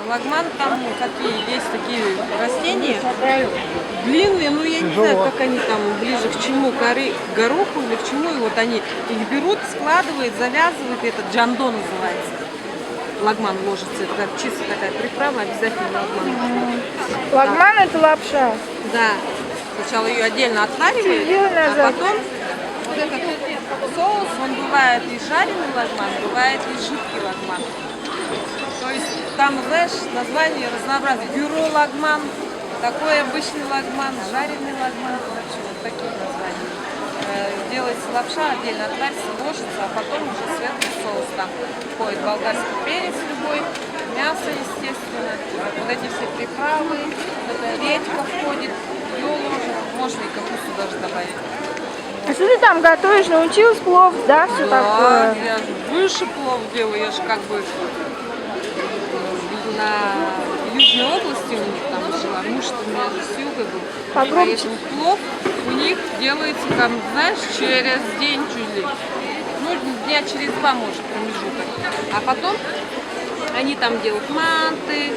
Лагман там какие есть такие растения длинные, ну я не знаю, как они там ближе к чему, к гороху или к чему, и вот они их берут, складывают, завязывают, это джандо называется. Лагман ложится, это как чисто такая приправа, обязательно лагман. Лагман это лапша? Да. Сначала ее отдельно отваривают, а потом вот этот соус, он бывает и жареный лагман, бывает и жидкий лагман. То есть там, знаешь, название разнообразие. Бюро лагман, такой обычный лагман, жареный лагман, короче, вот такие названия. Делается лапша, отдельно отварится, ложится, а потом уже сверху соус. Там входит болгарский перец любой, мясо, естественно, вот эти все приправы, это редька входит, ее ложим, можно и капусту даже добавить. А что ты там готовишь? Научилась плов, да, все такое? Я же выше плов делаю, я же как бы на Южной области у них там жила, муж у меня же с юга был. Попробуй. И поэтому плов у них делается, там, знаешь, через день чуть ли. Ну, дня через два, может, промежуток. А потом они там делают манты,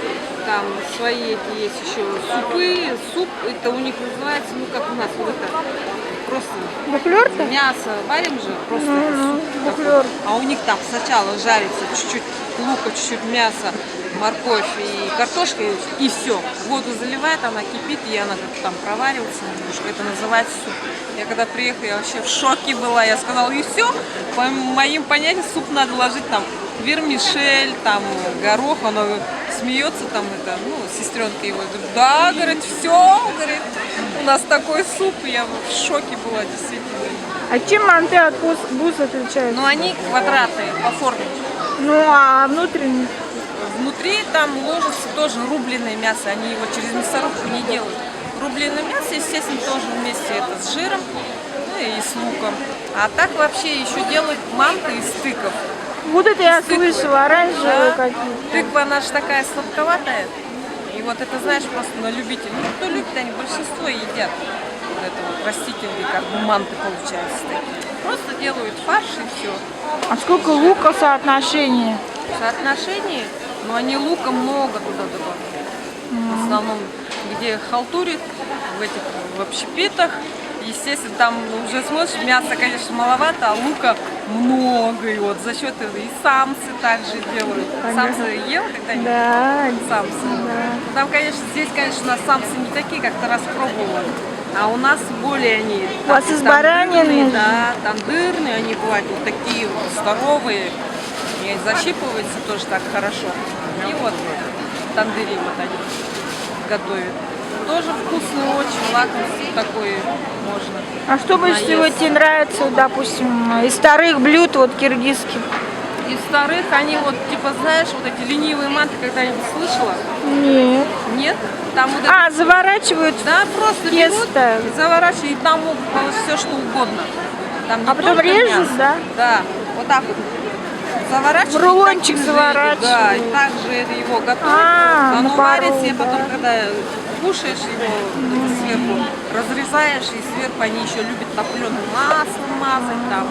там свои эти есть еще супы. Суп, это у них называется, ну, как у нас, вот это, просто Буклёр-то? мясо варим же, просто суп буклёр. А у них там сначала жарится чуть-чуть лука, чуть-чуть мяса, морковь и картошка, и все. Воду заливает, она кипит, и она как там проваривается немножко. Это называется суп. Я когда приехала, я вообще в шоке была. Я сказала, и все. По моим понятиям, суп надо ложить там вермишель, там горох. Она смеется там, это, ну, сестренка его. Говорит, да, говорит, все, говорит, у нас такой суп. И я в шоке была, действительно. А чем манты от бус отличаются? Ну, они квадратные по форме. Ну, а внутренний? Внутри там ложится тоже рубленое мясо, они его через мясорубку не делают. Рубленое мясо, естественно, тоже вместе это с жиром, ну и с луком. А так вообще еще делают манты из тыков. Вот это я тыквы. слышала, оранжевые Да. какие-то. Тыква, она же такая сладковатая. И вот это, знаешь, просто на любителей. Ну, кто любит, они большинство едят. Вот это вот растительные, как бы манты получаются такие. Просто делают фарш и все. А сколько лука соотношение? Соотношение, но они лука много туда добавляют. В основном, где халтурит, в общепитах, естественно, там уже смотришь, мяса, конечно, маловато, а лука много. И вот за счет этого и самсы также делают. Самсы ел когда-нибудь? Да. Самсы. Да. Там, конечно, здесь, конечно, у нас самсы не такие, как-то раз пробовала. А у нас более они... У вас из баранины? Да, тандырные, они бывают вот такие вот здоровые. И защипываются тоже так хорошо. И вот в тандыре вот они готовят. Тоже вкусный, очень лакомство такое можно. А что больше всего тебе нравится, допустим, из старых блюд, вот киргизских? Из старых они вот, типа, знаешь, вот эти ленивые манты когда-нибудь слышала? Нет. Нет? Там вот А, заворачивают? да, просто тесто. берут, заворачивают, и там могут положить все, что угодно. Там А потом режут, да? Да, вот так вот. Заворачивают. В рулончик заворачивают. Да, и также его готовят. Оно на пару, варится, и да. потом, когда кушаешь его сверху, разрезаешь, и сверху они еще любят топленым маслом мазать, там,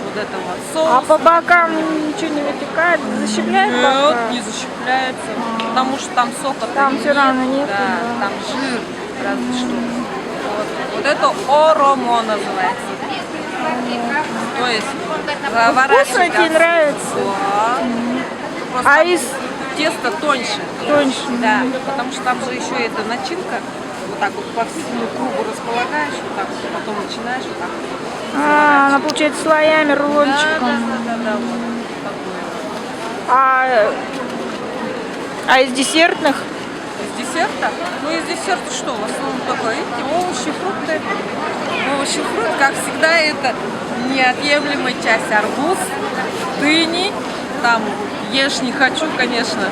вот это вот соус. А по бокам ничего не вытекает, защипляет бока? Нет, не защипляется, потому что там сока Там все равно нет. да, там жир, разве что. Вот это оромо называется. То есть заворачивать. Вкусно тебе нравится? Да. Просто А там из тесто тоньше. тоньше? Да, потому что там же еще эта начинка. Вот так вот по всему кругу располагаешь, вот так вот, потом начинаешь вот так вот. Она получается слоями, рулончиком. Да, вот такое. А из десертных? Из десерта? Ну, из десерта что? В основном только эти овощи, фрукты. Овощи, фрукты, как всегда, это неотъемлемая часть. Арбуз, дыни, там ешь не хочу, конечно,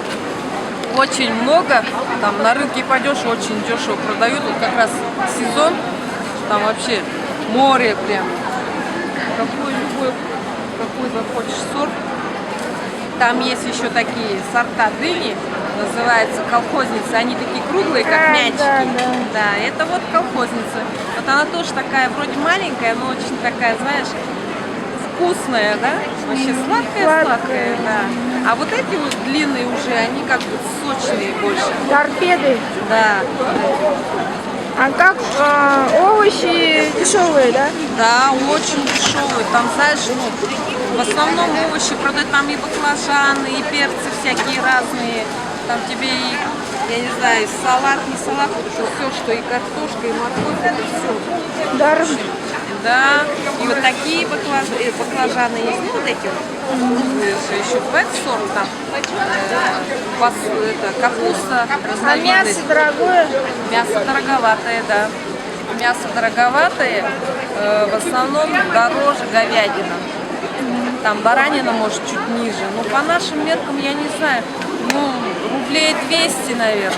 очень много. Там на рынке пойдешь, очень дешево продают. Вот как раз сезон, там вообще море прям. Какой захочешь сорт. Там есть еще такие сорта дыни, называется колхозница. Они такие круглые, как мячики. Да, это вот колхозница. Вот она тоже такая вроде маленькая, но очень такая, знаешь, вкусная, да? Вообще сладкая, да. А вот эти вот длинные уже, они как бы сочные больше. Торпеды. Да. А как овощи дешевые, да? Да, очень дешевые. Там, знаешь, ну, в основном овощи продают, там и баклажаны, и перцы всякие разные. Там тебе и, я не знаю, салат, не салат, все, что и картошка, и морковь, это все. Дорого. Да, и вот такие баклажаны есть, ну вот эти вот. Еще бэк сорт там, это, капуста А разновидность. мясо дорогое? Мясо дороговатое, да. Мясо дороговатое, в основном дороже говядина. Там баранина может чуть ниже. Но по нашим меркам, я не знаю, ну, рублей 200, наверное.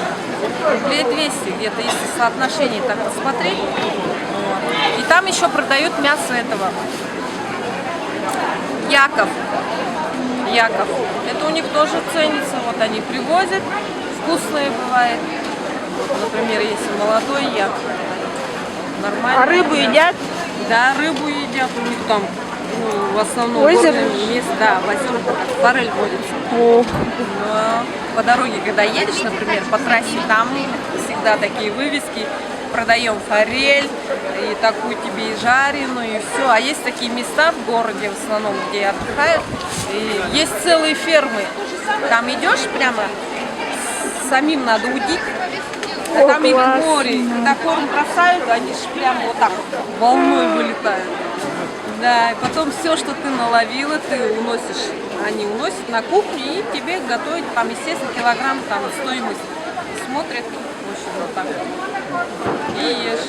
Рублей 200 где-то, если соотношение так посмотреть. Вот. И там еще продают мясо этого. Яков. Яков. Это у них тоже ценится. Вот они привозят. Вкусное бывает. Например, если молодой яков. Нормально. А рыбу едят? Да, рыбу едят. У них там, ну, в основном Озеро? горные места. Да, в озерах форель водится. О. Но по дороге, когда едешь, например, по трассе, там всегда такие вывески. Продаем форель, и такую тебе и жареную, и все. А есть такие места в городе, в основном, где отдыхают, и есть целые фермы. Там идешь прямо, самим надо удить, а там их море. Когда корм бросают, они же прямо вот так волной вылетают. Да, и потом все, что ты наловила, ты уносишь, они уносят на кухню, и тебе готовят, там, естественно, килограмм, там, стоимость. Смотрят, в общем, вот так вот. И ешь.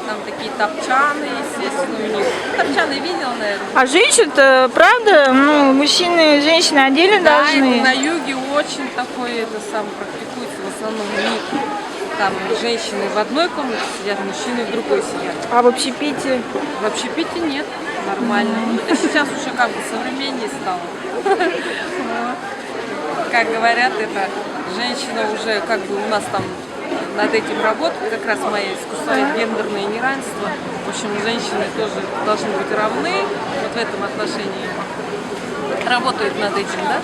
Там такие топчаны, естественно, у них. Топчаны видел, наверное? А женщин-то, правда, ну, мужчины и женщины отдельно Да, должны? это на юге очень такое, это сам практикуется, в основном мир. Там женщины в одной комнате сидят, мужчины в другой сидят. А в общепите? В общепите нет, нормально. Ну, это сейчас уже как бы современнее стало. Как говорят, это женщина уже как бы у нас там над этим работает, как раз моя искусствует гендерное неравенство. В общем, женщины тоже должны быть равны вот в этом отношении. Работают над этим, да?